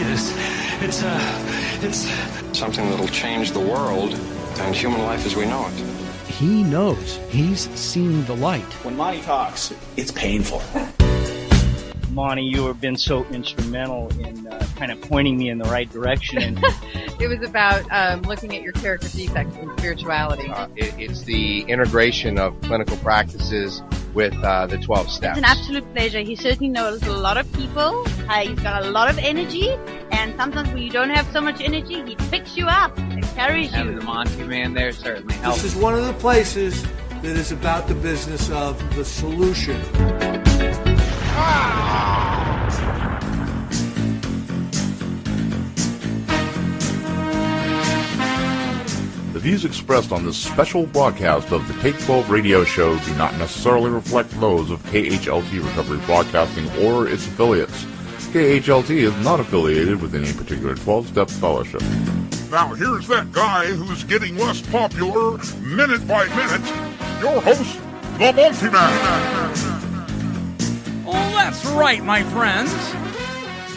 this. It's something that'll change the world and human life as we know it. He knows. He's seen the light. When Monty talks, it's painful. Monty, you have been so instrumental in kind of pointing me in the right direction. It was about looking at your character defects in spirituality. It's the integration of clinical practices with the 12 steps. It's an absolute pleasure. He certainly knows a lot of people. He's got a lot of energy. And sometimes when you don't have so much energy, he picks you up and carries you. Having the Monty'man there certainly helps. This is one of the places that is about the business of the solution. The views expressed on this special broadcast of the Take 12 radio show do not necessarily reflect those of KHLT Recovery Broadcasting or its affiliates. KHLT is not affiliated with any particular 12-step fellowship. Now here's that guy who's getting less popular minute by minute. Your host, the Monty'man. Oh, that's right, my friends.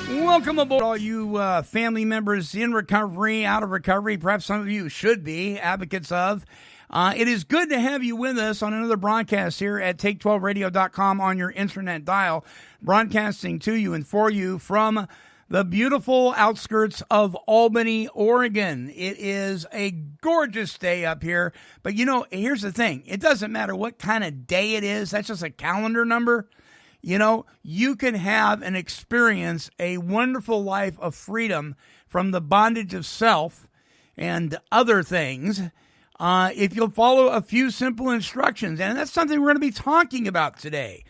Welcome aboard, all you family members in recovery, out of recovery. Perhaps some of you should be advocates of. It is good to have you with us on another broadcast here at Take12Radio.com on your internet dial, broadcasting to you and for you from the beautiful outskirts of Albany, Oregon. It is a gorgeous day up here, but you know, here's the thing. It doesn't matter what kind of day it is. That's just a calendar number. You know, you can have and experience a wonderful life of freedom from the bondage of self and other things if you'll follow a few simple instructions. And that's something we're going to be talking about today.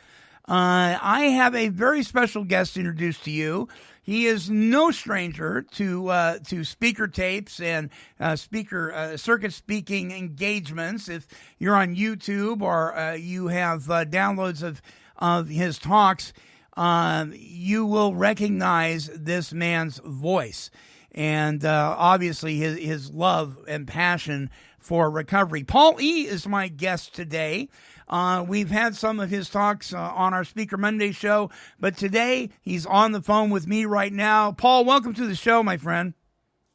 I have a very special guest to introduce to you. He is no stranger to speaker tapes and circuit speaking engagements. If you're on YouTube or you have downloads of his talks, you will recognize this man's voice and obviously his love and passion for recovery. Paul E. is my guest today. We've had some of his talks on our Speaker Monday show, but today he's on the phone with me right now. Paul, welcome to the show, my friend.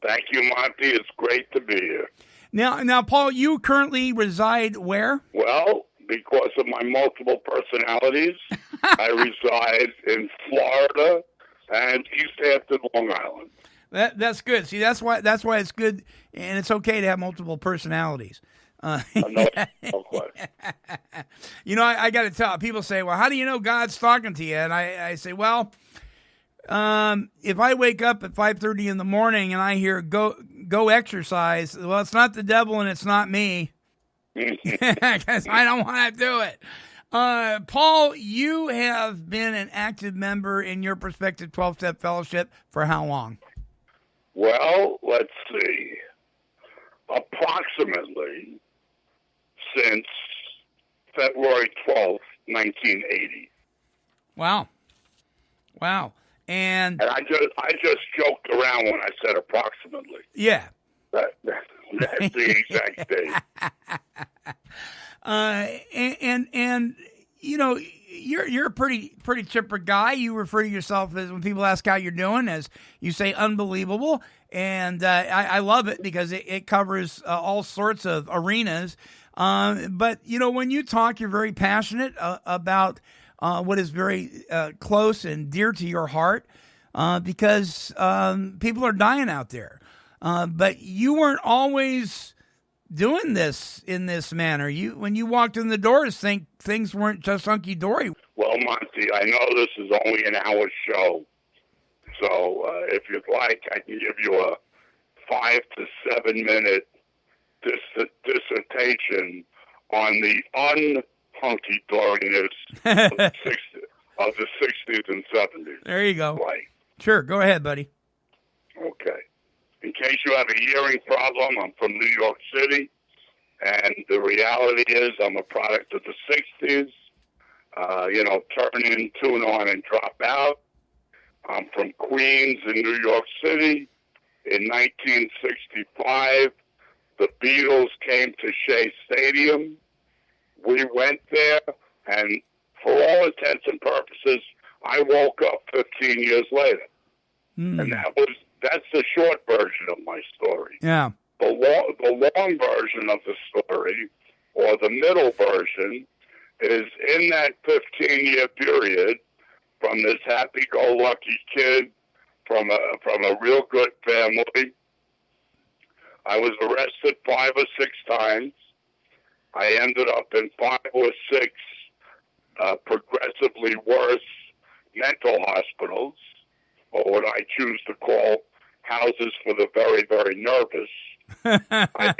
Thank you, Monty. It's great to be here. Now, Paul, you currently reside where? Well, because of my multiple personalities, I reside in Florida and East Hampton, Long Island. That's good. See, that's why it's good, and it's okay to have multiple personalities. No question. You know, I got to tell people say, "Well, how do you know God's talking to you?" And I say, "Well, if I wake up at 5:30 in the morning and I hear go exercise, well, it's not the devil and it's not me." Because I don't want to do it. Paul, you have been an active member in your Perspective 12-Step Fellowship for how long? Well, let's see. Approximately since February 12th, 1980. Wow. And I just joked around when I said approximately. Yeah. That's the exact date. And you know, you're a pretty chipper guy. You refer to yourself as, when people ask how you're doing, as you say, unbelievable. And I love it because it covers all sorts of arenas. But you know, when you talk, you're very passionate about what is very close and dear to your heart, because people are dying out there. But you weren't always doing this in this manner. When you walked in the doors, things weren't just hunky-dory. Well, Monty, I know this is only an hour show, so if you'd like, I can give you a 5 to 7 minute dissertation on the unhunky-doriness of the 60s and 70s. There you go. Right. Sure, go ahead, buddy. Okay. In case you have a hearing problem, I'm from New York City, and the reality is I'm a product of the 60s. Turn in, tune on, and drop out. I'm from Queens in New York City. In 1965, the Beatles came to Shea Stadium. We went there, and for all intents and purposes, I woke up 15 years later. And that's the short version of my story. Yeah. The long version of the story, or the middle version, is in that 15-year period, from this happy-go-lucky kid from a real good family. I was arrested 5 or 6 times. I ended up in 5 or 6 progressively worse mental hospitals, or what I choose to call houses for the very, very nervous. I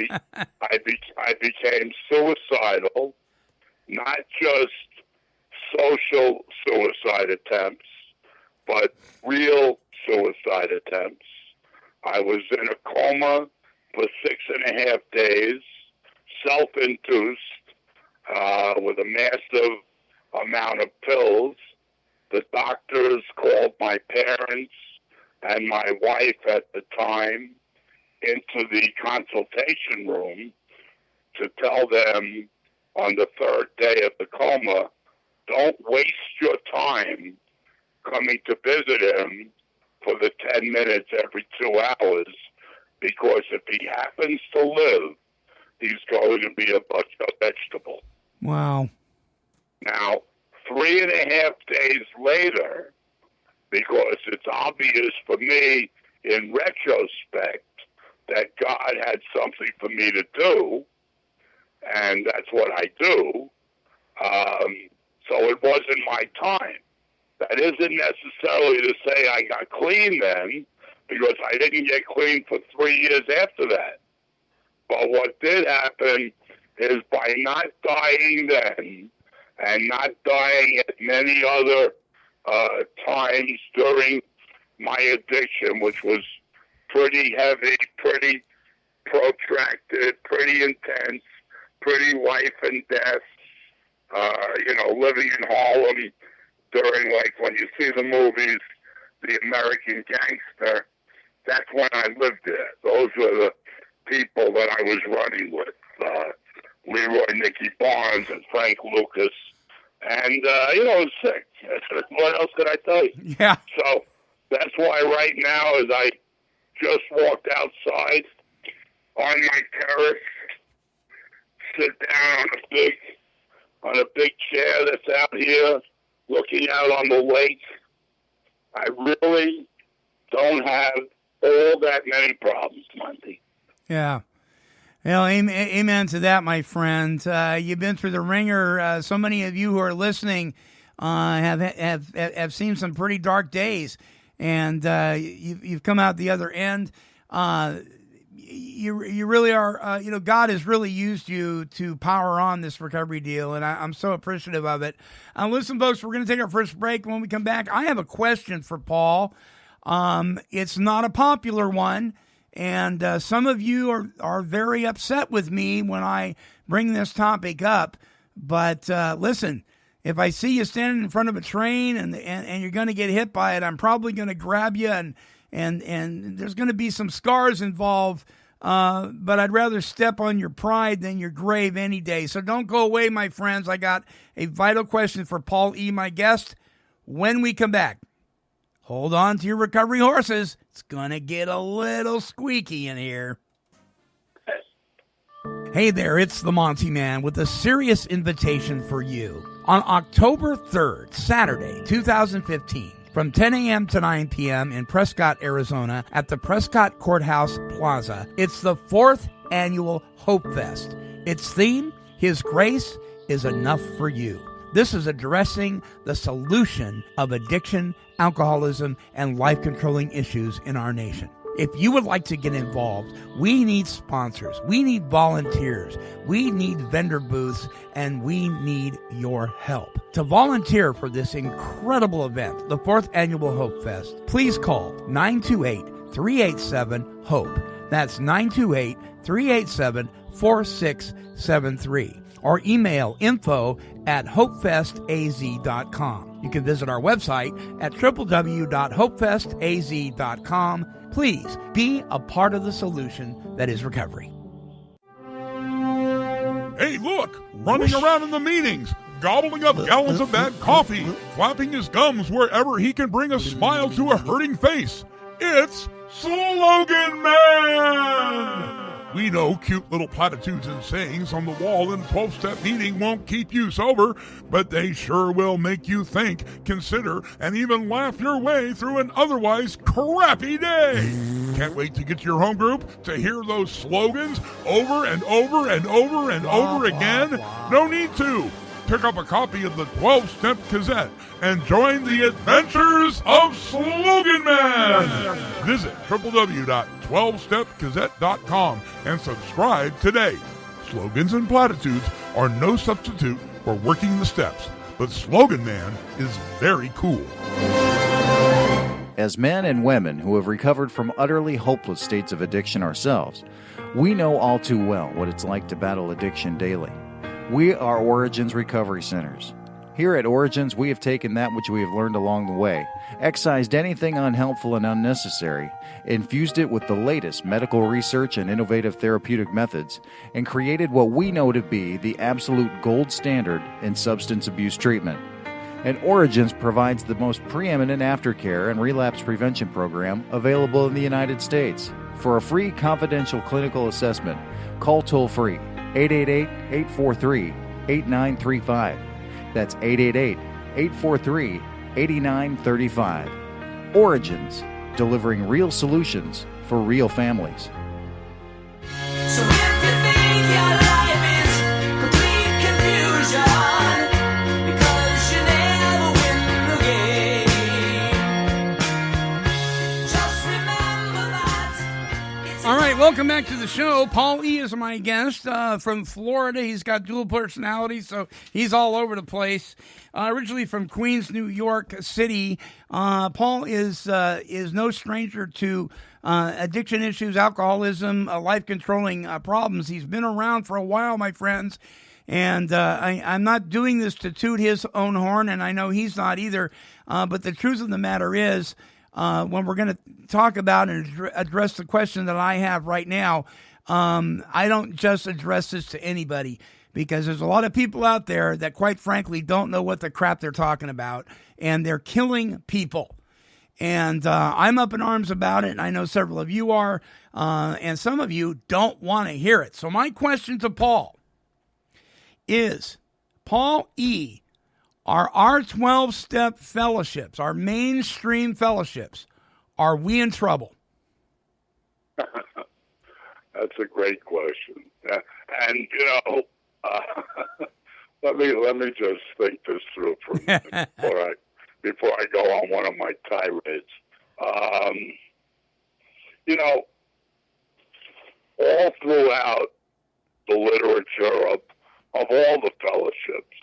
became suicidal, not just social suicide attempts, but real suicide attempts. I was in a coma for 6.5 days, self-induced, with a massive amount of pills. The doctors called my parents and my wife at the time into the consultation room to tell them on the 3rd day of the coma, don't waste your time coming to visit him for the 10 minutes every 2 hours, because if he happens to live, he's going to be a vegetable. Wow. Now, 3.5 days later, because it's obvious for me in retrospect that God had something for me to do, and that's what I do, so it wasn't my time. That isn't necessarily to say I got clean then, because I didn't get clean for 3 years after that. But what did happen is, by not dying then, and not dying at many other times during my addiction, which was pretty heavy, pretty protracted, pretty intense, pretty life and death, living in Harlem during, like, when you see the movies, The American Gangster, that's when I lived there. Those were the people that I was running with, Leroy Nicky Barnes and Frank Lucas. And, it was sick. What else could I tell you? Yeah. So that's why right now, as I just walked outside on my terrace, sit down on a big chair that's out here looking out on the lake, I really don't have all that many problems, Monty. Yeah. Well, amen to that, my friend. You've been through the ringer. So many of you who are listening have seen some pretty dark days, and you've come out the other end. You really are. God has really used you to power on this recovery deal, and I'm so appreciative of it. Listen, folks, we're going to take our first break. When we come back, I have a question for Paul. It's not a popular one. And some of you are very upset with me when I bring this topic up. But listen, if I see you standing in front of a train and you're going to get hit by it, I'm probably going to grab you, and there's going to be some scars involved. But I'd rather step on your pride than your grave any day. So don't go away, my friends. I got a vital question for Paul E., my guest, when we come back. Hold on to your recovery horses. It's going to get a little squeaky in here. Hey there, it's the Monty'man with a serious invitation for you. On October 3rd, Saturday, 2015, from 10 a.m. to 9 p.m. in Prescott, Arizona, at the Prescott Courthouse Plaza, it's the 4th annual Hope Fest. Its theme, His Grace is Enough for You. This is addressing the solution of addiction, alcoholism, and life-controlling issues in our nation. If you would like to get involved, we need sponsors, we need volunteers, we need vendor booths, and we need your help. To volunteer for this incredible event, the 4th Annual Hope Fest, please call 928-387-HOPE. That's 928-387-4673. Or email info@hopefestaz.com. You can visit our website at www.hopefestaz.com. Please be a part of the solution that is recovery. Hey, look! Running around in the meetings, gobbling up gallons of bad coffee, flapping his gums wherever he can bring a smile to a hurting face. It's Slogan Man! We know cute little platitudes and sayings on the wall in a 12-step meeting won't keep you sober, but they sure will make you think, consider, and even laugh your way through an otherwise crappy day. Can't wait to get to your home group to hear those slogans over and over and over and over again? No need to. Pick up a copy of the 12-Step Gazette and join the adventures of Slogan Man. Visit www.12stepgazette.com and subscribe today. Slogans and platitudes are no substitute for working the steps, but Slogan Man is very cool. As men and women who have recovered from utterly hopeless states of addiction ourselves, we know all too well what it's like to battle addiction daily. We are Origins Recovery Centers. Here at Origins, we have taken that which we have learned along the way, excised anything unhelpful and unnecessary, infused it with the latest medical research and innovative therapeutic methods, and created what we know to be the absolute gold standard in substance abuse treatment. And Origins provides the most preeminent aftercare and relapse prevention program available in the United States. For a free confidential clinical assessment, call toll-free 888-843-8935. That's 888-843-8935. Origins, delivering real solutions for real families. So if you think your life is complete confusion, because you never win the game, just remember that it's All right, welcome back to the show. Paul E. is my guest from Florida. He's got dual personalities, so he's all over the place. Originally from Queens, New York City, Paul is no stranger to addiction issues, alcoholism, life-controlling problems. He's been around for a while, my friends, and I'm not doing this to toot his own horn, and I know he's not either, but the truth of the matter is, when we're going to talk about and address the question that I have right now, I don't just address this to anybody, because there's a lot of people out there that, quite frankly, don't know what the crap they're talking about, and they're killing people. And I'm up in arms about it, and I know several of you are, and some of you don't want to hear it. So my question to Paul is, Paul E., are our 12-step fellowships, our mainstream fellowships, are we in trouble? That's a great question. And, you know, let me just think this through for a minute before I go on one of my tirades. You know, all throughout the literature of all the fellowships,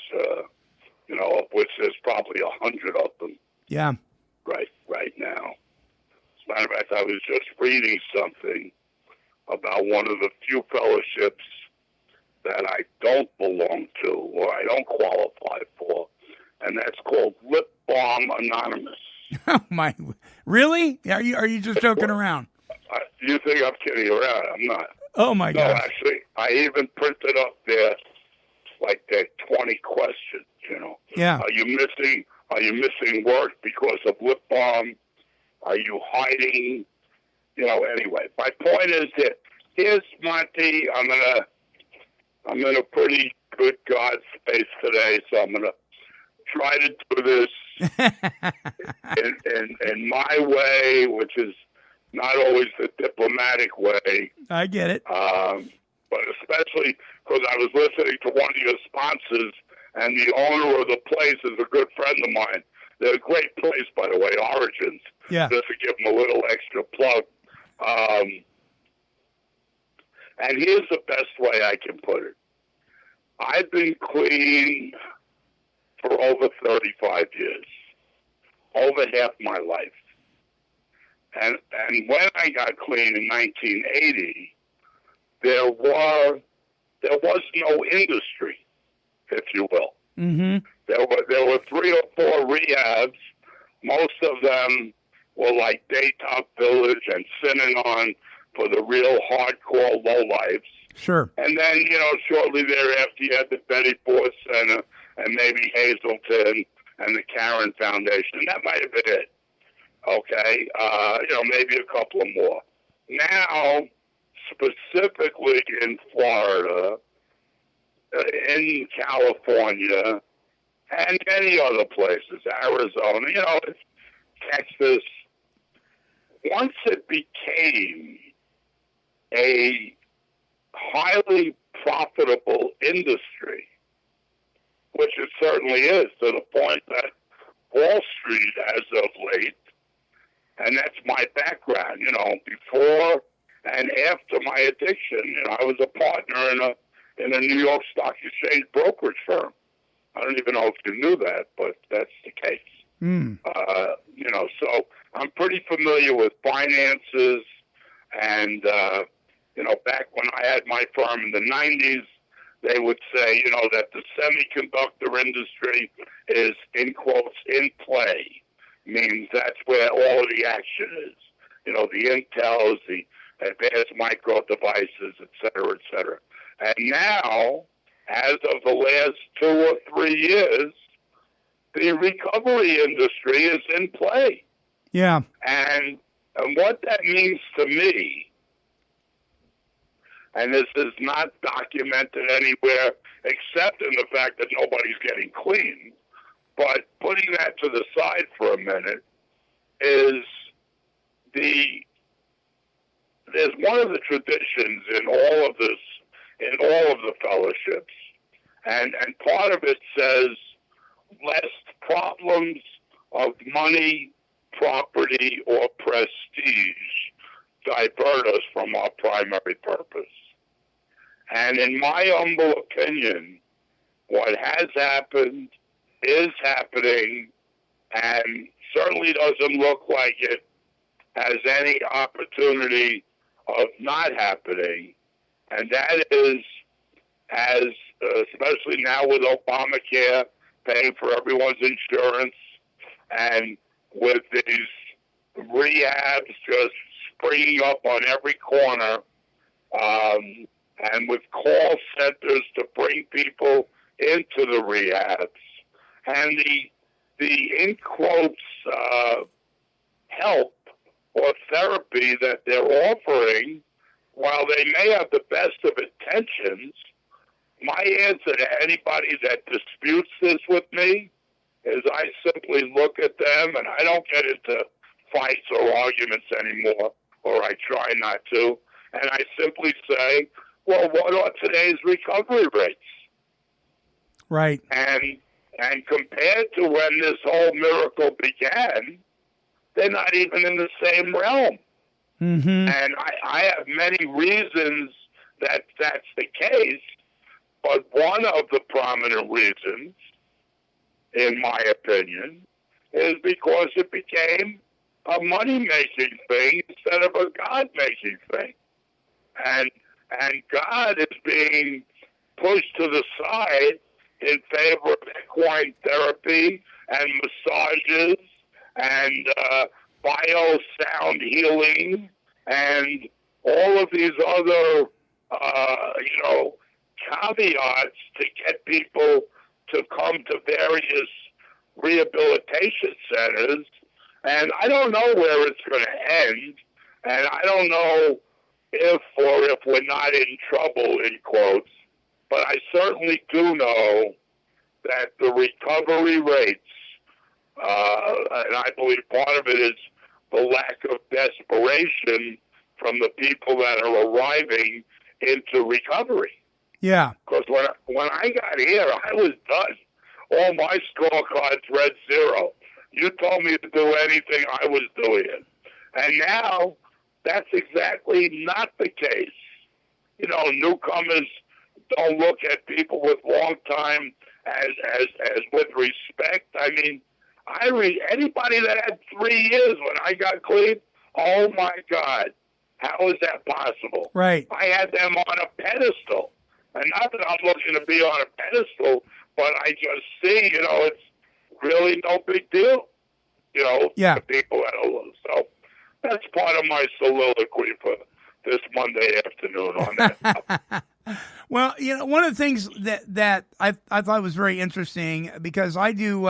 you know, of which there's probably 100 of them. Yeah. Right now. As a matter of fact, I was just reading something about one of the few fellowships that I don't belong to or I don't qualify for, and that's called Lip Balm Anonymous. Oh my! Really? Are you just joking around? You think I'm kidding around? I'm not. Oh my God! No, actually, I even printed up there like their 20 questions. You know. Yeah. Are you missing work because of lip balm? Are you hiding? You know. Anyway, my point is that here's Monty. I'm in a pretty good God space today, so I'm gonna try to do this in my way, which is not always the diplomatic way. I get it. But especially because I was listening to one of your sponsors, and the owner of the place is a good friend of mine. They're a great place, by the way, Origins. Yeah. Just to give them a little extra plug. And here's the best way I can put it. I've been clean for over 35 years, over half my life. And when I got clean in 1980, there was no industry, if you will. Mm-hmm. There were 3 or 4 rehabs. Most of them were like Daytop Village and Synanon for the real hardcore lowlifes. Sure. And then, you know, shortly thereafter, you had the Betty Ford Center and maybe Hazleton and the Karen Foundation. That might have been it. Okay, maybe a couple of more. Now, specifically in Florida, in California, and many other places, Arizona, Texas, once it became a highly profitable industry, which it certainly is, to the point that Wall Street, as of late, and that's my background, before and after my addiction, I was a partner in a New York Stock Exchange brokerage firm. I don't even know if you knew that, but that's the case. So I'm pretty familiar with finances, and back when I had my firm in the 90s, they would say, that the semiconductor industry is, in quotes, in play. Means that's where all of the action is. The Intels, the advanced micro devices, et cetera, And now, as of the last 2 or 3 years, the recovery industry is in play. Yeah. And what that means to me, and this is not documented anywhere except in the fact that nobody's getting clean, but putting that to the side for a minute, is there's one of the traditions in all of this, in all of the fellowships, and part of it says, lest problems of money, property, or prestige divert us from our primary purpose. And in my humble opinion, what has happened is happening, and certainly doesn't look like it has any opportunity of not happening, and that is, as especially now with Obamacare paying for everyone's insurance, and with these rehabs just springing up on every corner, and with call centers to bring people into the rehabs, and the in quotes help or therapy that they're offering, while they may have the best of intentions, my answer to anybody that disputes this with me is I simply look at them, and I don't get into fights or arguments anymore, or I try not to, and I simply say, well, what are today's recovery rates? Right. And compared to when this whole miracle began, they're not even in the same realm. Mm-hmm. And I have many reasons that that's the case, but one of the prominent reasons, in my opinion, is because it became a money-making thing instead of a God-making thing. And God is being pushed to the side in favor of equine therapy and massages and bio-sound healing and all of these other, caveats to get people to come to various rehabilitation centers. And I don't know where it's going to end, and I don't know if we're not in trouble, in quotes, but I certainly do know that the recovery rates, and I believe part of it is the lack of desperation from the people that are arriving into recovery. Yeah. Because when I got here, I was done. All my scorecards read 0. You told me to do anything, I was doing it. And now, that's exactly not the case. Newcomers don't look at people with long time as with respect. I mean, I read anybody that had 3 years when I got clean. Oh my God, how is that possible? Right. I had them on a pedestal, and not that I'm looking to be on a pedestal, but I just see, it's really no big deal. Yeah. The people that are low. So that's part of my soliloquy for this Monday afternoon on that. Well, one of the things that I thought was very interesting, because I do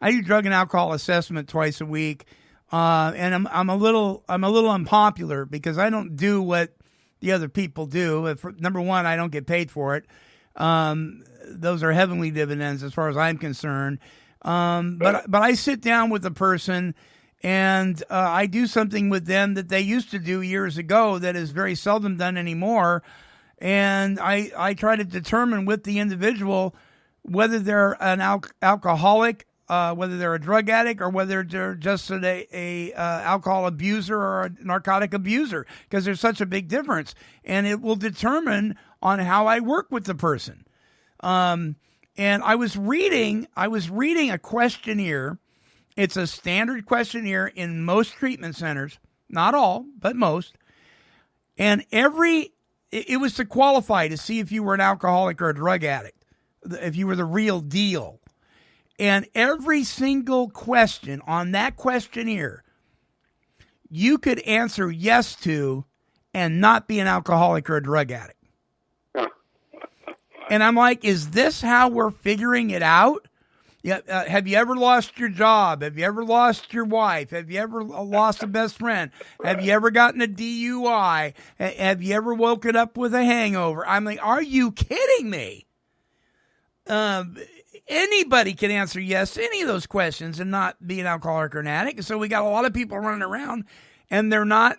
drug and alcohol assessment twice a week And I'm a little unpopular because I don't do what the other people do. Number one, I don't get paid for it. Those are heavenly dividends as far as I'm concerned. But I sit down with a person and I do something with them that they used to do years ago that is very seldom done anymore. And I try to determine with the individual whether they're an alcoholic, whether they're a drug addict, or whether they're just a alcohol abuser or a narcotic abuser, because there's such a big difference. And it will determine on how I work with the person. And I was reading a questionnaire. It's a standard questionnaire in most treatment centers, not all, but most. And it was to qualify to see if you were an alcoholic or a drug addict, if you were the real deal. And every single question on that questionnaire, you could answer yes to and not be an alcoholic or a drug addict. And I'm like, is this how we're figuring it out? Yeah. Have you ever lost your job? Have you ever lost your wife? Have you ever lost a best friend? Have you ever gotten a DUI? Have you ever woken up with a hangover? I'm like, are you kidding me? Anybody can answer yes to any of those questions and not be an alcoholic or an addict. So we got a lot of people running around and they're not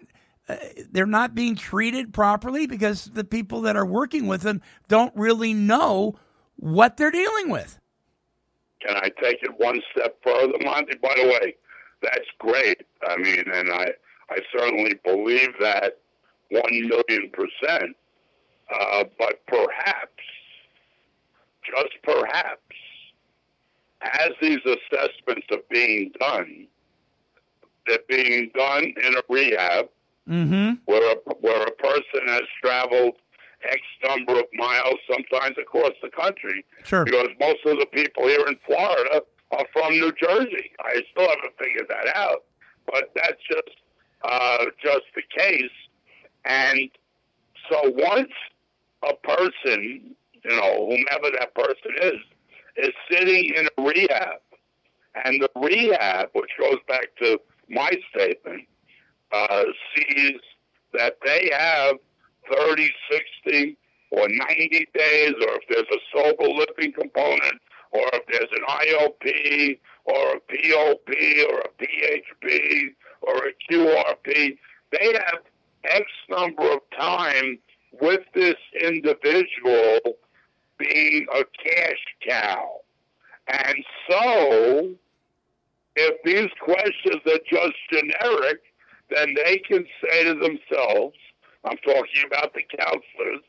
being treated properly because the people that are working with them don't really know what they're dealing with. Can I take it one step further, Monty? By the way, that's great. I mean, and I certainly believe that 1,000,000%. But perhaps, just perhaps, as these assessments are being done, they're being done in a rehab where a person has traveled X number of miles, sometimes across the country. Sure. Because most of the people here in Florida are from New Jersey. I still haven't figured that out, but that's just the case. And so once a person, whomever that person is sitting in a rehab, and the rehab, which goes back to my statement, sees that they have 30, 60, or 90 days, or if there's a sober living component, or if there's an IOP, or a POP, or a PHP, or a QRP, they have X number of time with this individual being a cash cow. And so, if these questions are just generic, then they can say to themselves, I'm talking about the counselors,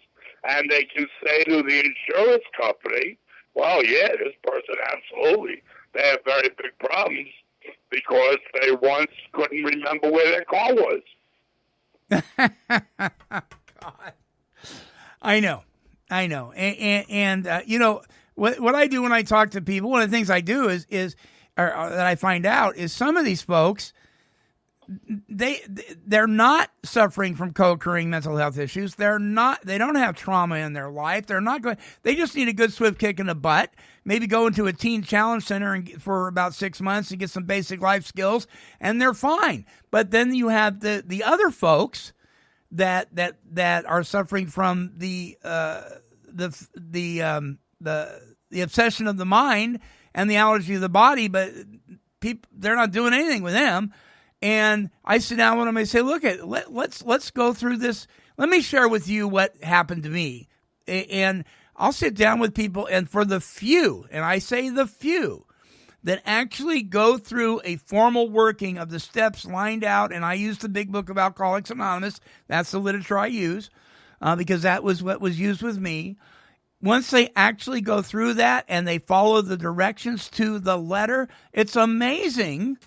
and they can say to the insurance company, well, yeah, this person absolutely, they have very big problems because they once couldn't remember where their car was. God. I know. And what I do when I talk to people, one of the things I do is that I find out is some of these folks, they're not suffering from co-occurring mental health issues. They don't have trauma in their life. They just need a good swift kick in the butt. Maybe go into a teen challenge center for about 6 months and get some basic life skills, and they're fine. But then you have the other folks that are suffering from the obsession of the mind and the allergy of the body, but they're not doing anything with them. And I sit down with them and I say, look, let's go through this. Let me share with you what happened to me. And I'll sit down with people, and for the few, and I say the few, that actually go through a formal working of the steps lined out, and I use the Big Book of Alcoholics Anonymous. That's the literature I use because that was what was used with me. Once they actually go through that and they follow the directions to the letter, it's amazing.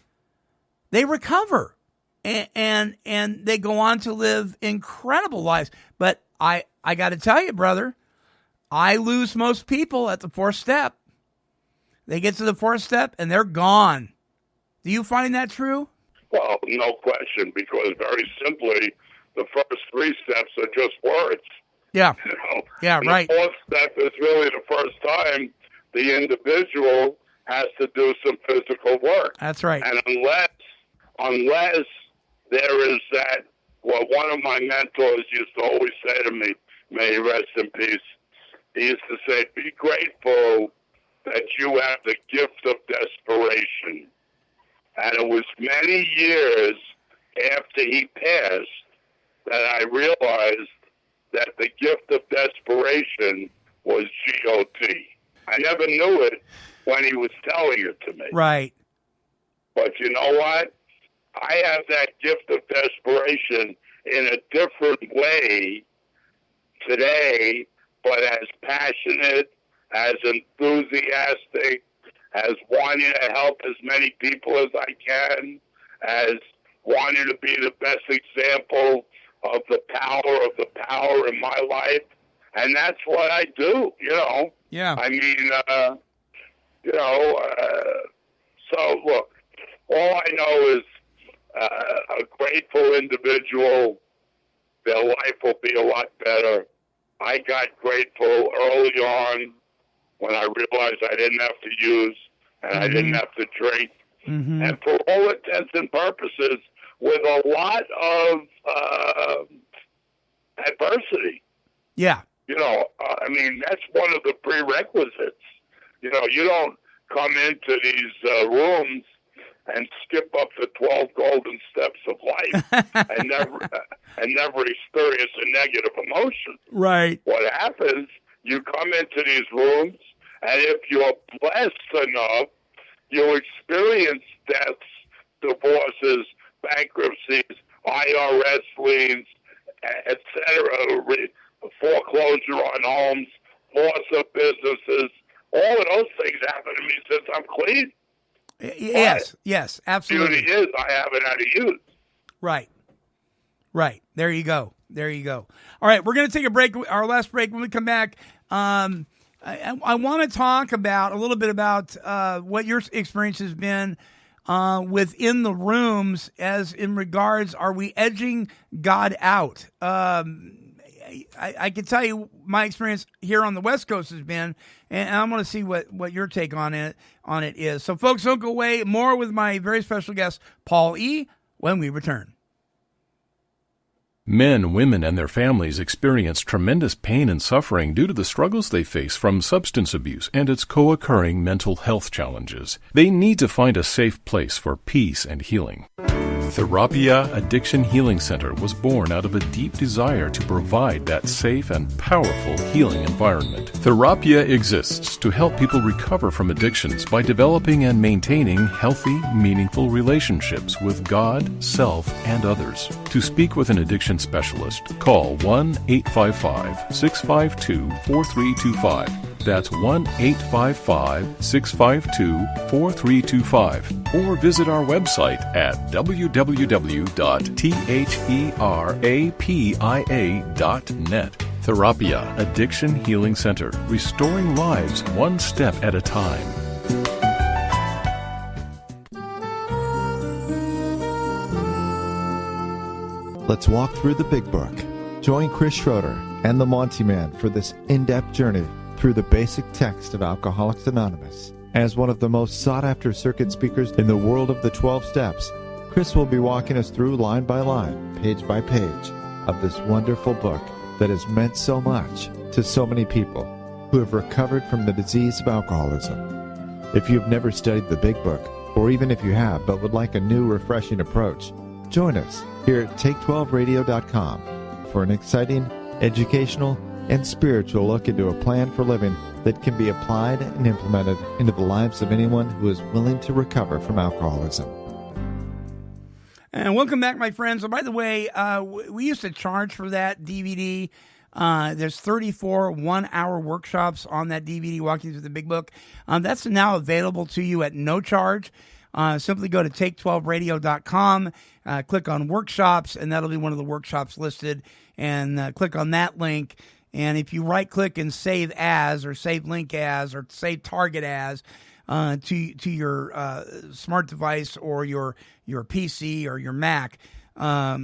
They recover and they go on to live incredible lives. But I got to tell you, brother, I lose most people at the fourth step. They get to the fourth step and they're gone. Do you find that true? Well, no question, because very simply, the first 3 steps are just words. Yeah. Yeah, right. The fourth step is really the first time the individual has to do some physical work. That's right. And unless unless there is that, what one of my mentors used to always say to me, may he rest in peace, he used to say, be grateful that you have the gift of desperation. And it was many years after he passed that I realized that the gift of desperation was G-O-T. I never knew it when he was telling it to me. Right. But you know what? I have that gift of desperation in a different way today, but as passionate, as enthusiastic, as wanting to help as many people as I can, as wanting to be the best example of the power in my life. And that's what I do, you know. Yeah. I mean, so look, all I know is a grateful individual, their life will be a lot better. I got grateful early on when I realized I didn't have to use and I didn't have to drink. Mm-hmm. And for all intents and purposes, with a lot of adversity. Yeah. You know, I mean, that's one of the prerequisites. You know, you don't come into these rooms and skip up the 12 golden steps of life and never experience a negative emotion. Right. What happens, you come into these rooms, and if you're blessed enough, you'll experience deaths, divorces, bankruptcies, IRS liens, etc., foreclosure on homes, loss of businesses. All of those things happen to me since I'm clean. Yes, absolutely. Beauty is I haven't had to use. Right. There you go. All right, we're going to take a break, our last break. When we come back, I want to talk about a little bit about what your experience has been within the rooms, as in regards, are we edging God out? I can tell you my experience here on the West Coast has been, and I want to see what your take on it is. So, folks, don't go away. More with my very special guest, Paul E., when we return. Men, women, and their families experience tremendous pain and suffering due to the struggles they face from substance abuse and its co-occurring mental health challenges. They need to find a safe place for peace and healing. Therapia Addiction Healing Center was born out of a deep desire to provide that safe and powerful healing environment. Therapia exists to help people recover from addictions by developing and maintaining healthy, meaningful relationships with God, self, and others. To speak with an addiction specialist, call 1-855-652-4325. That's 1-855-652-4325. Or visit our website at www.therapia.net. Therapia Addiction Healing Center, restoring lives one step at a time. Let's walk through the big book. Join Chris Schroeder and the Monty'man for this in-depth journey through the basic text of Alcoholics Anonymous. As one of the most sought-after circuit speakers in the world of the 12 steps, Chris will be walking us through line by line, page by page, of this wonderful book that has meant so much to so many people who have recovered from the disease of alcoholism. If you've never studied the big book, or even if you have but would like a new, refreshing approach, join us here at Take12Radio.com for an exciting, educational, and spiritual look into a plan for living that can be applied and implemented into the lives of anyone who is willing to recover from alcoholism. And welcome back, my friends. And by the way, we used to charge for that DVD. There's 34 one-hour workshops on that DVD, Walking Through the Big Book. That's now available to you at no charge. Simply go to Take12Radio.com, click on workshops, and that'll be one of the workshops listed. And click on that link. And if you right-click and save as, or save link as, or save target as to your smart device or your PC or your Mac,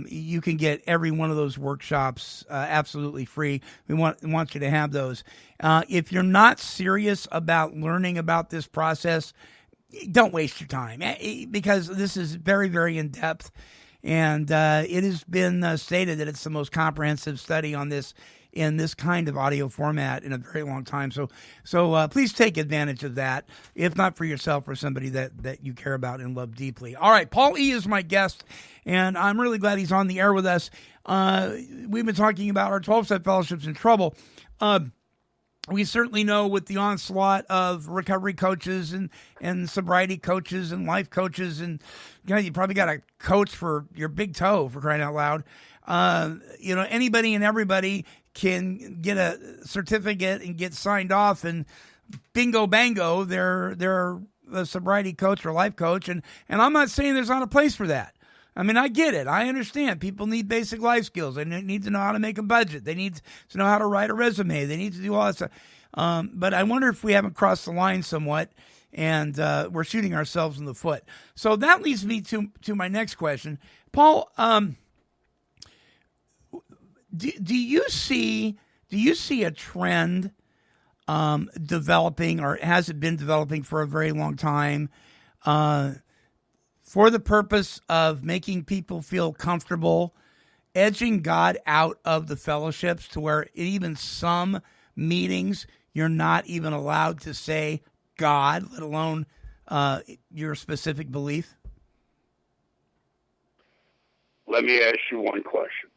you can get every one of those workshops absolutely free. We want you to have those. If you're not serious about learning about this process, don't waste your time, because this is very, very in depth, and it has been stated that it's the most comprehensive study on this in this kind of audio format in a very long time. So please take advantage of that, if not for yourself, for somebody that you care about and love deeply. All right, Paul E. is my guest, and I'm really glad he's on the air with us. We've been talking about our 12-step fellowships in trouble. We certainly know with the onslaught of recovery coaches and sobriety coaches and life coaches, and you probably got a coach for your big toe, for crying out loud. Anybody and everybody can get a certificate and get signed off, and bingo bango, they're a sobriety coach or life coach. And I'm not saying there's not a place for that. I mean, I get it. I understand. People need basic life skills. They need to know how to make a budget. They need to know how to write a resume. They need to do all that stuff. But I wonder if we haven't crossed the line somewhat, and we're shooting ourselves in the foot. So that leads me to my next question. Paul, do you see a trend developing, or has it been developing for a very long time, for the purpose of making people feel comfortable, edging God out of the fellowships, to where even some meetings you're not even allowed to say God, let alone your specific belief? Let me ask you one question.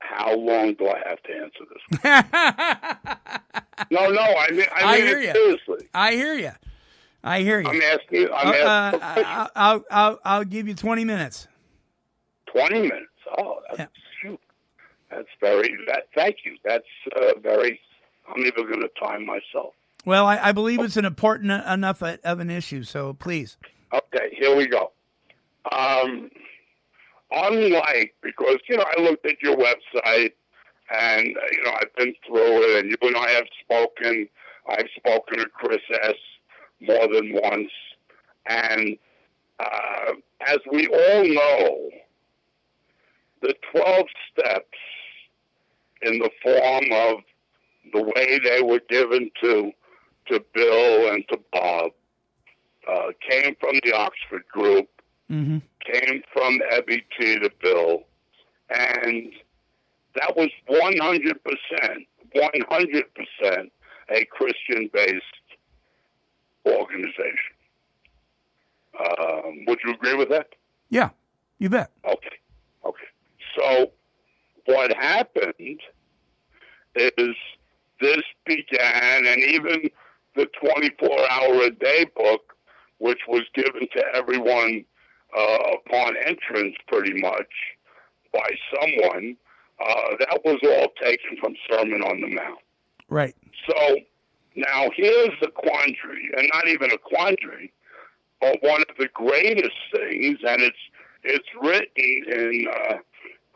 How long do I have to answer this? No, I mean hear it seriously. I hear you. I'm asking you. I'll give you 20 minutes. 20 minutes. Oh, shoot. That's very. Thank you. That's very. I'm even going to time myself. Well, I believe it's an important enough of an issue. So please. Okay, here we go. Unlike, because, I looked at your website, and, I've been through it, and you and I have spoken. I've spoken to Chris S. more than once. And as we all know, the 12 steps, in the form of the way they were given to Bill and to Bob, came from the Oxford group. Mm-hmm. Came from EBT to Bill, and that was 100% a Christian-based organization. Would you agree with that? Yeah, you bet. Okay. So what happened is this began, and even the 24-hour-a-day book, which was given to everyone upon entrance, pretty much, by someone, that was all taken from Sermon on the Mount. Right. So now here's the quandary, and not even a quandary, but one of the greatest things, and it's written in,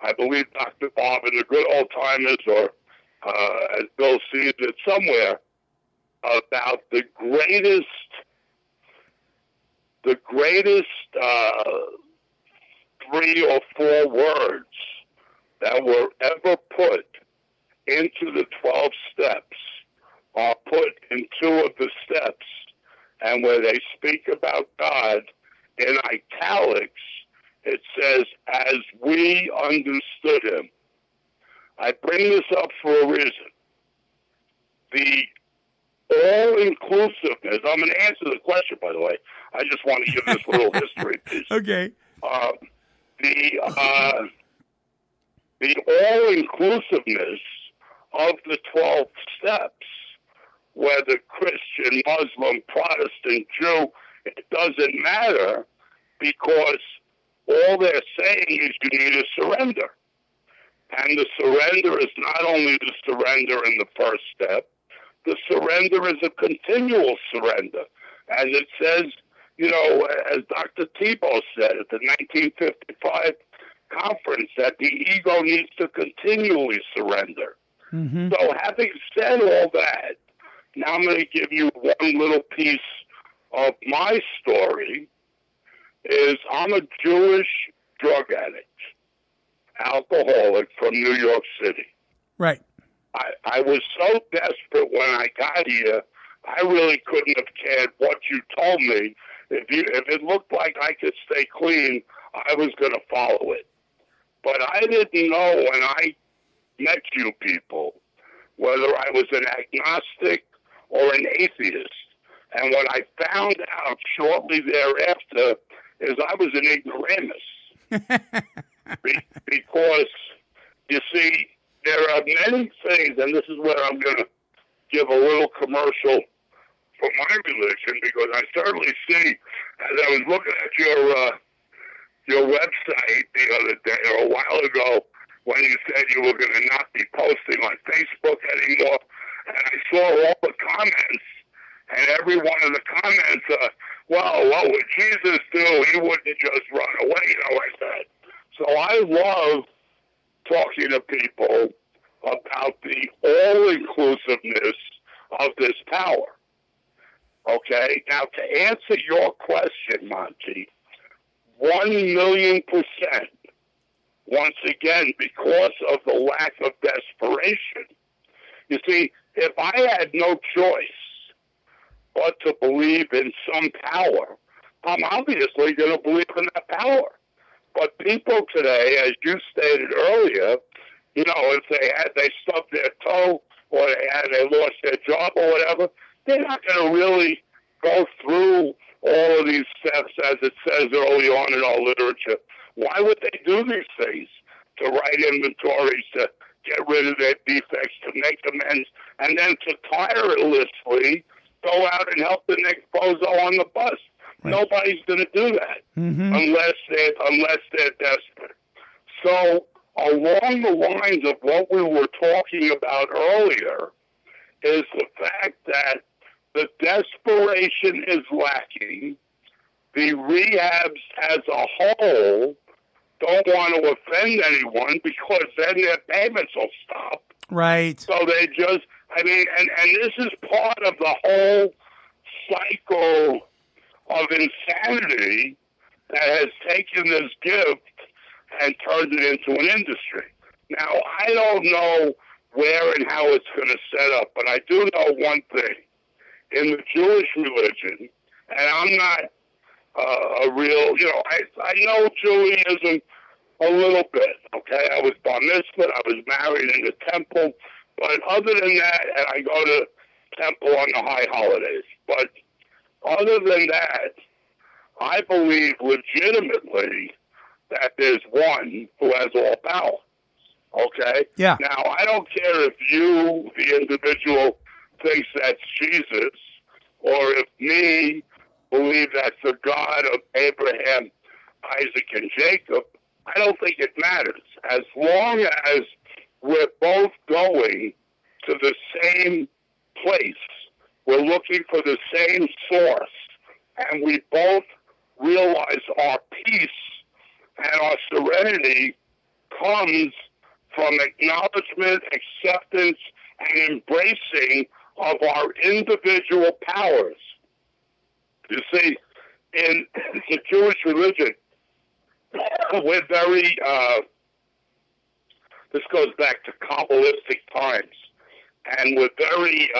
I believe, Dr. Bob and the Good Old Timers, or as Bill sees it somewhere, about the greatest 3 or 4 words that were ever put into the 12 steps are put in 2 of the steps, and where they speak about God, in italics, it says, as we understood him. I bring this up for a reason. The all-inclusiveness, I'm going to answer the question, by the way. I just want to give this little history piece. Okay. The all-inclusiveness of the 12 steps, whether Christian, Muslim, Protestant, Jew, it doesn't matter, because all they're saying is you need a surrender. And the surrender is not only the surrender in the first step, the surrender is a continual surrender. As it says, as Dr. Tebow said at the 1955 conference, that the ego needs to continually surrender. Mm-hmm. So having said all that, now I'm going to give you one little piece of my story. Is I'm a Jewish drug addict, alcoholic from New York City. Right. I was so desperate when I got here I really couldn't have cared what you told me. If it looked like I could stay clean, I was going to follow it. But I didn't know when I met you people whether I was an agnostic or an atheist. And what I found out shortly thereafter is I was an ignoramus. Because, you see, there are many things, and this is where I'm going to give a little commercial for my religion, because I certainly see, as I was looking at your website the other day, or a while ago, when you said you were going to not be posting on Facebook anymore, and I saw all the comments, and every one of the comments are, well, what would Jesus do? He wouldn't just run away, like that. So I love talking to people about the all-inclusiveness of this power. Okay? Now, to answer your question, Monty, 1,000,000%, once again, because of the lack of desperation. You see, if I had no choice but to believe in some power, I'm obviously going to believe in that power. But people today, as you stated earlier, you know, if they stubbed their toe or they lost their job or whatever, they're not going to really go through all of these steps as it says early on in our literature. Why would they do these things? To write inventories, to get rid of their defects, to make amends, and then to tirelessly go out and help the next bozo on the bus. Right. Nobody's going to do that unless they're desperate. So along the lines of what we were talking about earlier is the fact that the desperation is lacking. The rehabs as a whole don't want to offend anyone because then their payments will stop. Right. So they just, I mean, and this is part of the whole cycle of insanity that has taken this gift and turned it into an industry. Now, I don't know where and how it's going to set up, but I do know one thing. In the Jewish religion, and I'm not a real, you know, I know Judaism a little bit, okay? I was bar mitzvah, I was married in the temple, but other than that, and I go to temple on the high holidays, but other than that, I believe legitimately that there's one who has all power, okay? Yeah. Now, I don't care if you, the individual, thinks that's Jesus, or if me believe that's the God of Abraham, Isaac, and Jacob. I don't think it matters. As long as we're both going to the same place, we're looking for the same source, and we both realize our peace and our serenity comes from acknowledgement, acceptance, and embracing of our individual powers. You see, in the Jewish religion, we're very, this goes back to Kabbalistic times, and we're very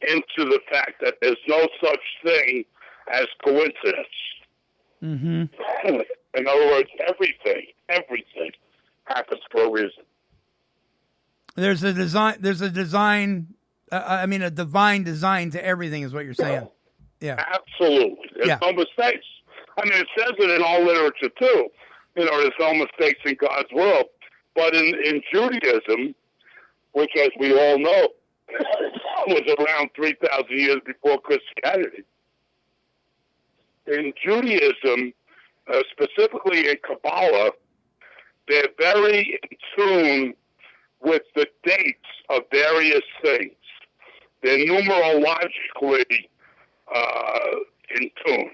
into the fact that there's no such thing as coincidence. Mm-hmm. In other words, everything happens for a reason. There's a divine design to everything is what you're saying. Yeah. Absolutely. There's no mistakes. I mean, it says it in all literature, too. You know, there's no mistakes in God's world. But in Judaism, which, as we all know, was around 3,000 years before Christianity, in Judaism, specifically in Kabbalah, they're very in tune with the dates of various things. They're numerologically in tune.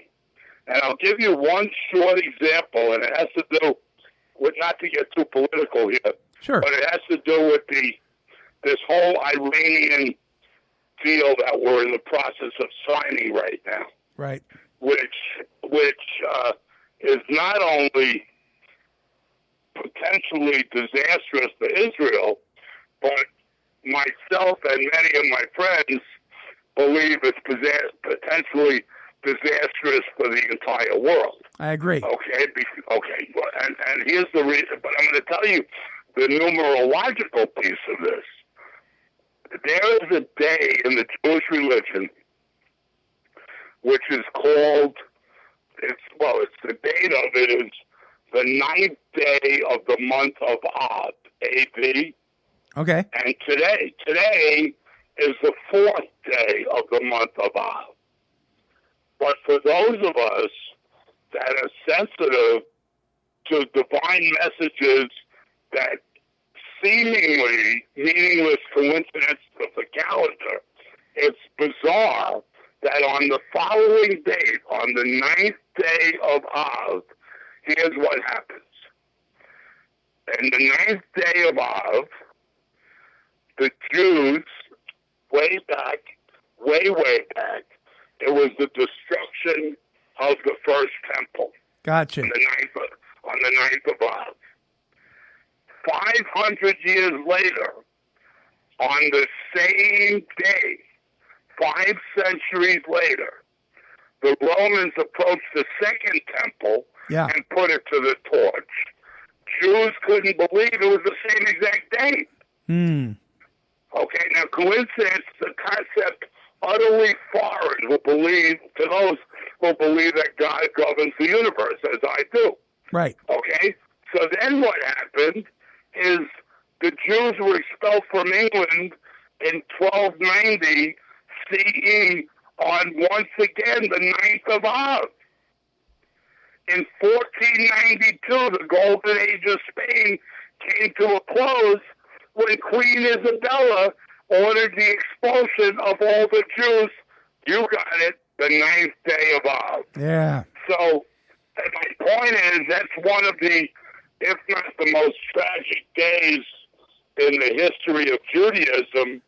And I'll give you one short example, and it has to do with, not to get too political here, sure, but it has to do with this whole Iranian deal that we're in the process of signing right now. Right. Which is not only potentially disastrous to Israel, but myself and many of my friends believe it's potentially disastrous for the entire world. I agree. Okay, and here's the reason. But I'm going to tell you the numerological piece of this. There is a day in the Jewish religion which is called, the date of it is the 9th day of the month of Av, A.V. Okay. And today is the 4th day of the month of Av. But for those of us that are sensitive to divine messages that seemingly meaningless coincidence of the calendar, it's bizarre that on the following date, on the 9th day of Av, here's what happens. And the 9th day of Av, the Jews, way back, it was the destruction of the first temple. Gotcha. On the 9th of Av. 500 years later, on the same day, 5 centuries later, the Romans approached the second temple and put it to the torch. Jews couldn't believe it was the same exact date. Okay, now coincidence, the concept utterly foreign to those who believe that God governs the universe, as I do. Right. Okay? So then what happened is the Jews were expelled from England in 1290 CE on, once again, the 9th of Av. In 1492, the Golden Age of Spain came to a close when Queen Isabella ordered the expulsion of all the Jews, you got it, the 9th day of Av. Yeah. So my point is that's one of the, if not the most tragic days in the history of Judaism.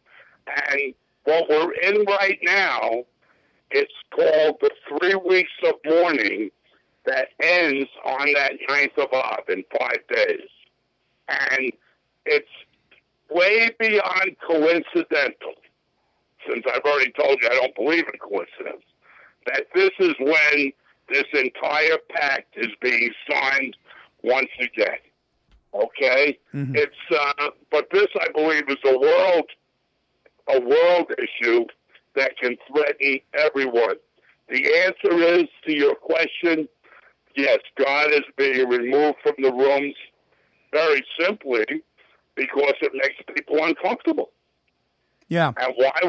And what we're in right now, it's called the 3 weeks of mourning that ends on that 9th of Av in 5 days. And it's way beyond coincidental, since I've already told you I don't believe in coincidence, that this is when this entire pact is being signed once again. Okay? Mm-hmm. It's but this, I believe, is a world issue that can threaten everyone. The answer is, to your question, yes, God is being removed from the rooms very simply because it makes people uncomfortable. Yeah. And why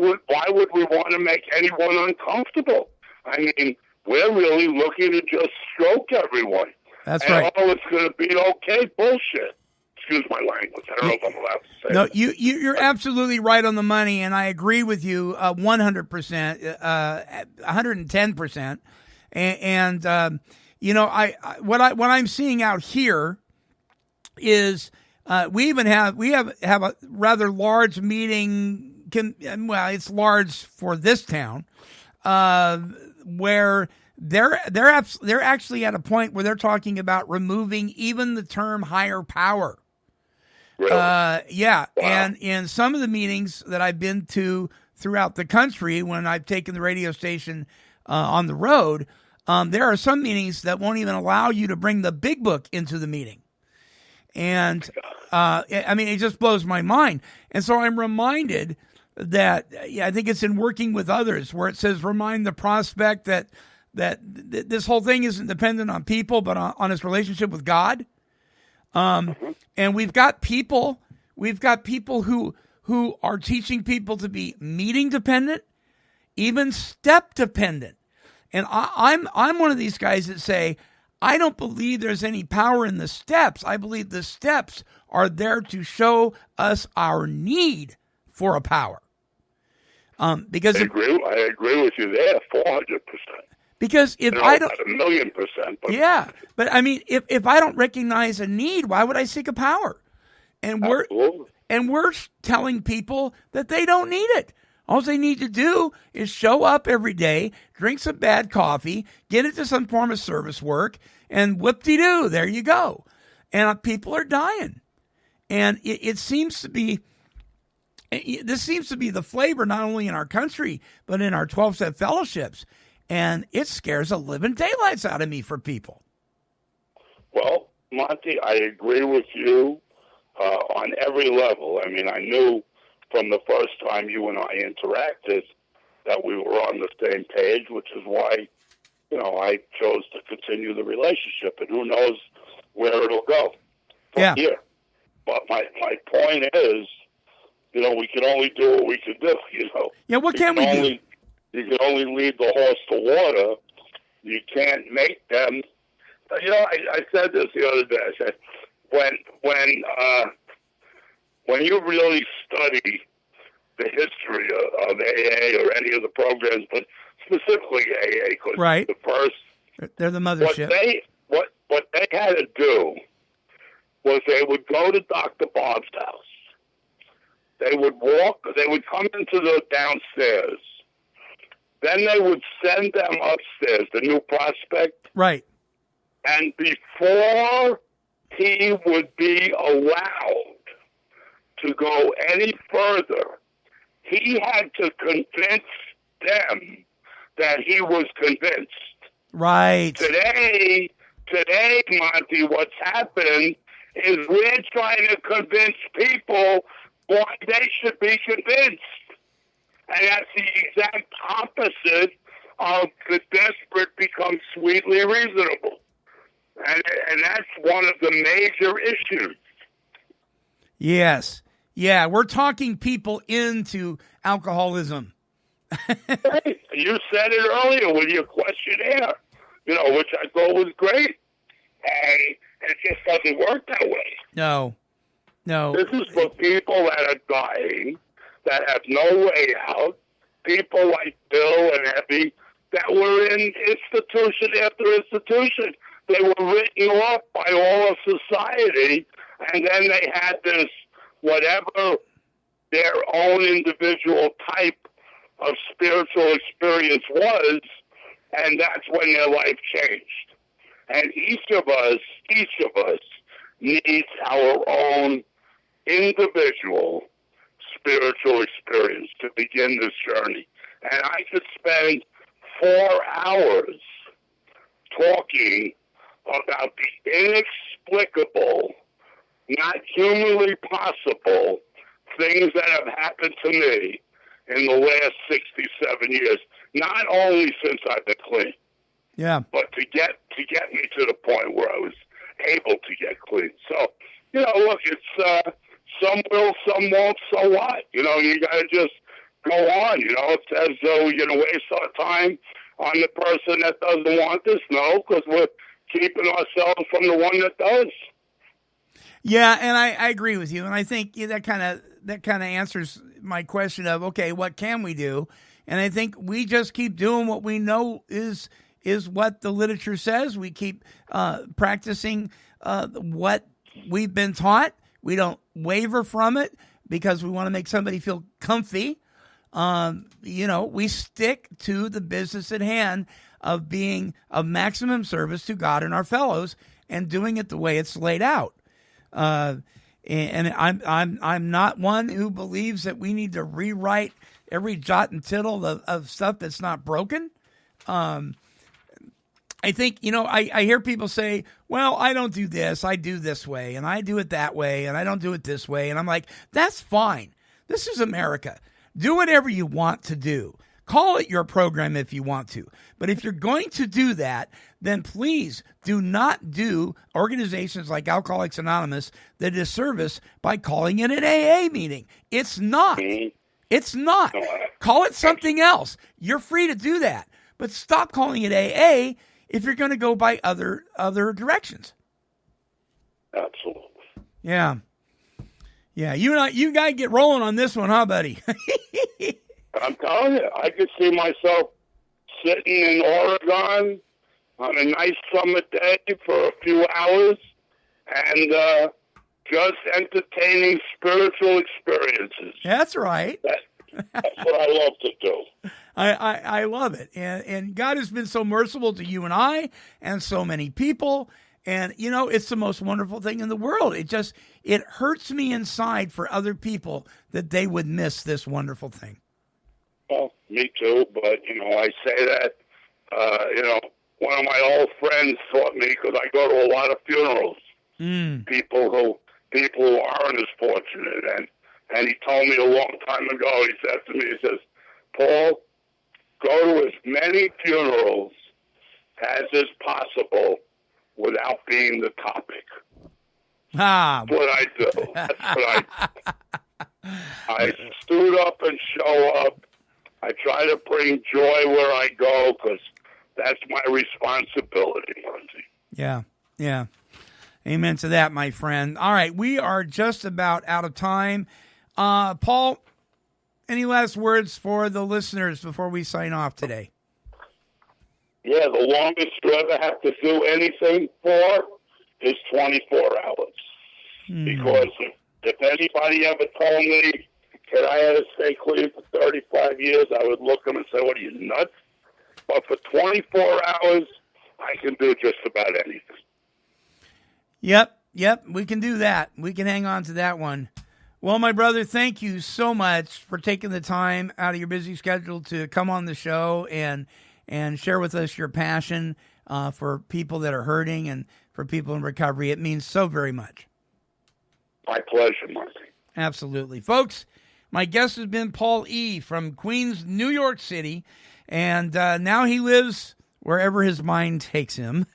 would we want to make anyone uncomfortable? I mean, we're really looking to just stroke everyone. That's and right. Oh, it's going to be okay. Bullshit. Excuse my language. I don't know if I'm allowed to say No, that. you're absolutely right on the money, and I agree with you 100%, 110%. And what I'm seeing out here is we have a rather large meeting. It's large for this town, where they're actually at a point where they're talking about removing even the term higher power. Really? Yeah. Wow. And in some of the meetings that I've been to throughout the country, when I've taken the radio station on the road, there are some meetings that won't even allow you to bring the big book into the meeting. And I mean, it just blows my mind. And so I'm reminded that I think it's in Working with Others where it says, remind the prospect that this whole thing isn't dependent on people, but on his relationship with God. And we've got people who are teaching people to be meeting dependent, even step dependent. And I'm one of these guys that say, I don't believe there's any power in the steps. I believe the steps are there to show us our need for a power. Because I agree with you there, 400%. Because if I don't, 1,000,000%. But yeah, but I mean, if I don't recognize a need, why would I seek a power? And we're telling people that they don't need it. All they need to do is show up every day, drink some bad coffee, get into some form of service work, and whoop-de-doo, there you go. And people are dying. And it seems to be This seems to be the flavor not only in our country, but in our 12-step fellowships. And it scares the living daylights out of me for people. Well, Monty, I agree with you on every level. I mean, I knew from the first time you and I interacted that we were on the same page, which is why, I chose to continue the relationship, and who knows where it'll go from here. But my point is, we can only do what we can do, Yeah, what can we do? You can only lead the horse to water. You can't make them. I said this the other day. I said, when you really study the history of AA or any of the programs, but specifically AA, because the first, they're the mothership. What they had to do was they would go to Dr. Bob's house. They would come into the downstairs. Then they would send them upstairs, the new prospect. Right. And before he would be allowed to go any further, he had to convince them that he was convinced. Right. Today, Monty, what's happened is we're trying to convince people why they should be convinced. And that's the exact opposite of the desperate become sweetly reasonable. And that's one of the major issues. Yes. Yeah, we're talking people into alcoholism. Right. You said it earlier with your questionnaire, which I thought was great. And it just doesn't work that way. No. This is for people that are dying, that have no way out, people like Bill and Abby that were in institution after institution. They were written off by all of society, and then they had this, whatever their own individual type of spiritual experience was, and that's when their life changed. And each of us needs our own individual spiritual experience to begin this journey. And I could spend 4 hours talking about the inexplicable, not humanly possible things that have happened to me in the last 67 years. Not only since I've been clean, but to get me to the point where I was able to get clean. So, look, it's some will, some won't. So what? You got to just go on. It's as though we're going to waste our time on the person that doesn't want this. No, because we're keeping ourselves from the one that does. Yeah, and I agree with you, and I think that kind of answers my question of, okay, what can we do? And I think we just keep doing what we know is what the literature says. We keep practicing what we've been taught. We don't waver from it because we want to make somebody feel comfy. We stick to the business at hand of being of maximum service to God and our fellows and doing it the way it's laid out. And I'm not one who believes that we need to rewrite every jot and tittle of stuff that's not broken. I think, I hear people say, well, I don't do this. I do this way, and I do it that way, and I don't do it this way. And I'm like, that's fine. This is America. Do whatever you want to do. Call it your program if you want to. But if you're going to do that, then please do not do organizations like Alcoholics Anonymous the disservice by calling it an AA meeting. It's not. It's not. Call it something else. You're free to do that. But stop calling it AA if you're going to go by other directions. Absolutely. Yeah. Yeah, you got to get rolling on this one, huh, buddy? I'm telling you, I could see myself sitting in Oregon on a nice summer day for a few hours and just entertaining spiritual experiences. That's right. That's what I love to do. I love it. And God has been so merciful to you and I and so many people. And, it's the most wonderful thing in the world. It hurts me inside for other people that they would miss this wonderful thing. Well, me too, but, I say that, one of my old friends taught me, because I go to a lot of funerals, people who aren't as fortunate, and he told me a long time ago, he said to me, he says, Paul, go to as many funerals as is possible without being the topic. That's what I do. That's what I suit up and show up. I try to bring joy where I go because that's my responsibility, Monty. Yeah. Amen to that, my friend. All right, we are just about out of time. Paul, any last words for the listeners before we sign off today? Yeah, the longest you ever have to do anything for is 24 hours. Because if anybody ever told me that I had to stay clean for 35 years, I would look at them and say, what are you, nuts? But for 24 hours, I can do just about anything. Yep, we can do that. We can hang on to that one. Well, my brother, thank you so much for taking the time out of your busy schedule to come on the show and share with us your passion for people that are hurting and for people in recovery. It means so very much. My pleasure, Marty. Absolutely. Folks, my guest has been Paul E. from Queens, New York City, and now he lives wherever his mind takes him.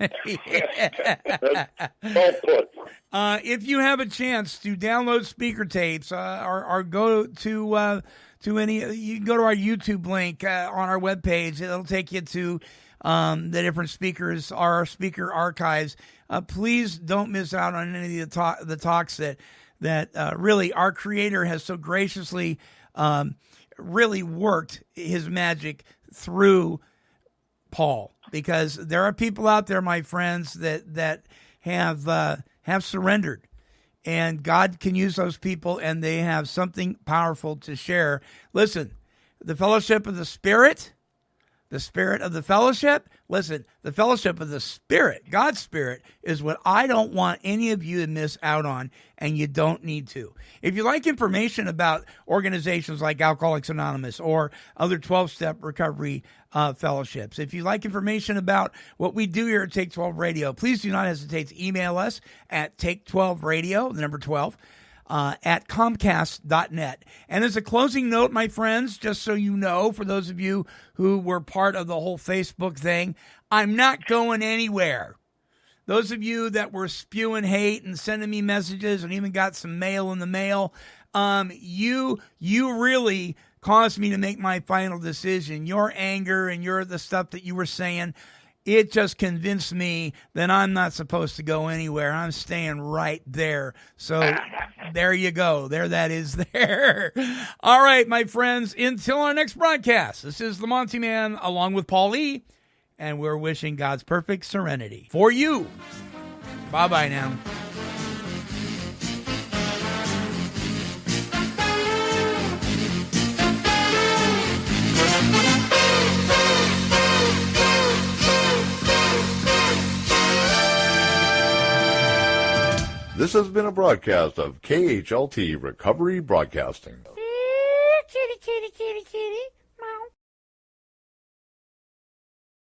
If you have a chance to download speaker tapes or go to any, you can go to our YouTube link on our webpage. It'll take you to the different speakers, our speaker archives. Please don't miss out on any of the talks that really our Creator has so graciously really worked his magic through Paul, because there are people out there, my friends, that have surrendered, and God can use those people, and they have something powerful to share. Listen, the fellowship of the Spirit, the spirit of the fellowship. Listen, the fellowship of the Spirit, God's Spirit, is what I don't want any of you to miss out on, and you don't need to. If you like information about organizations like Alcoholics Anonymous or other 12-step recovery fellowships, if you like information about what we do here at Take 12 Radio, please do not hesitate to email us at Take12Radio, the number 12, at Comcast.net. And as a closing note, my friends, just so you know, for those of you who were part of the whole Facebook thing, I'm not going anywhere. Those of you that were spewing hate and sending me messages and even got some mail in the mail, you really caused me to make my final decision. Your anger and the stuff that you were saying, it just convinced me that I'm not supposed to go anywhere. I'm staying right there. So there you go. There that is there. All right, my friends, until our next broadcast, this is the Monty'man along with Paul E., and we're wishing God's perfect serenity for you. Bye-bye now. This has been a broadcast of KHLT Recovery Broadcasting. Kitty, kitty, kitty, kitty.